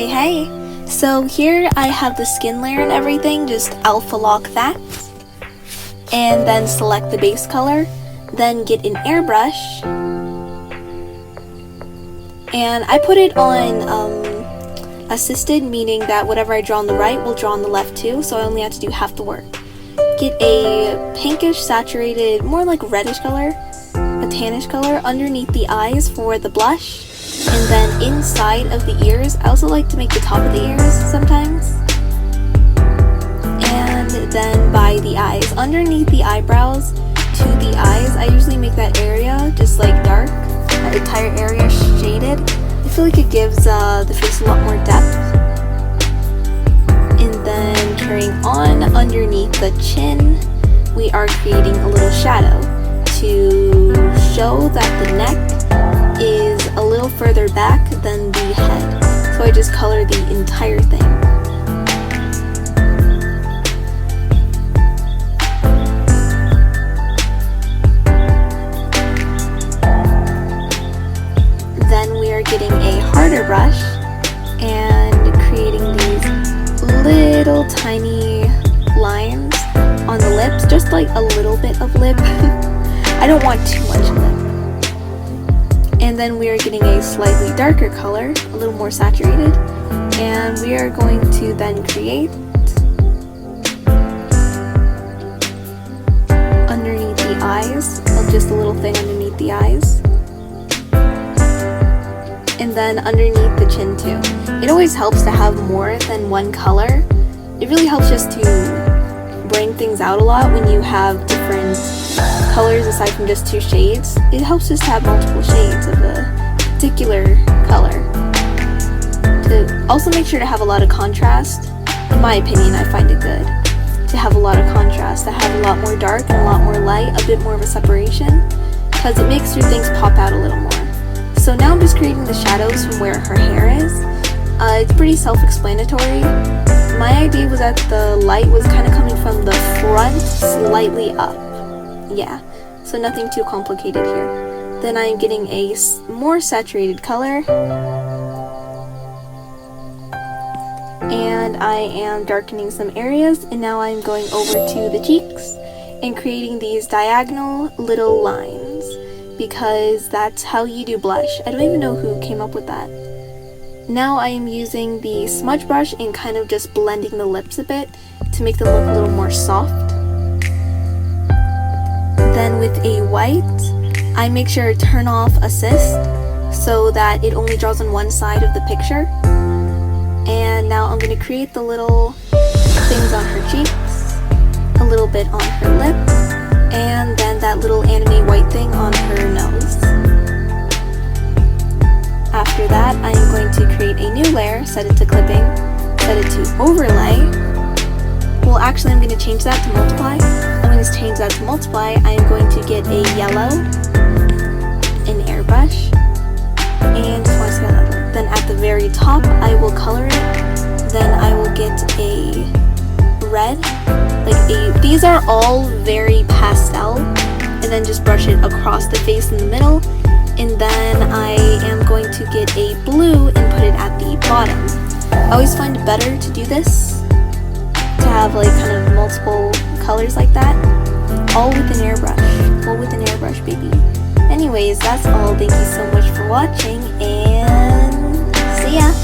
Hey! So here I have the skin layer and everything, just alpha lock that. And then select the base color. Then get an airbrush. And I put it on assisted, meaning that whatever I draw on the right will draw on the left too, so I only have to do half the work. Get a pinkish saturated, more like reddish color, a tannish color underneath the eyes for the blush. And then inside of the ears, I also like to make the top of the ears sometimes. And then by the eyes, underneath the eyebrows to the eyes, I usually make that area just like dark, that entire area shaded. I feel like it gives the face a lot more depth. And then carrying on underneath the chin, we are creating a little shadow to show that the neck is a little further back than the head. So I just color the entire thing. Then we are getting a harder brush and creating these little tiny lines on the lips, just like a little bit of lip. I don't want too much lip. And then we are getting a slightly darker color, a little more saturated, and we are going to then create underneath the eyes, just a little thing underneath the eyes, and then underneath the chin too. It always helps to have more than one color. It really helps just to bring things out a lot when you have different colors aside from just two shades. It helps just to have multiple shades of a particular color. To also make sure to have a lot of contrast. In my opinion, I find it good to have a lot of contrast, to have a lot more dark and a lot more light, a bit more of a separation, because it makes your things pop out a little more. So now I'm just creating the shadows from where her hair is. It's pretty self-explanatory. My idea was that the light was kind of coming from the front, slightly up. Yeah, so nothing too complicated here. Then I'm getting a more saturated color. And I am darkening some areas, and now I'm going over to the cheeks and creating these diagonal little lines, because that's how you do blush. I don't even know who came up with that. Now I am using the smudge brush and kind of just blending the lips a bit to make them look a little more soft. Then with a white, I make sure to turn off assist so that it only draws on one side of the picture. And now I'm going to create the little things on her cheeks, a little bit on her lip, and then that little anime white thing on her nose. After that, I am going to create a new layer, set it to clipping, set it to overlay. Well, actually I'm going to change that to multiply. I'm going to change that to multiply. I am going to get a yellow, an airbrush, and just want to see that other. Then at the very top, I will color it. Then I will get a red, these are all very pastel, and then just brush it across the face in the middle. And then I am going to get a blue and put it at the bottom. I always find it better to do this, to have like kind of multiple colors like that, all with an airbrush. All with an airbrush, baby. Anyways, that's all. Thank you so much for watching, and see ya!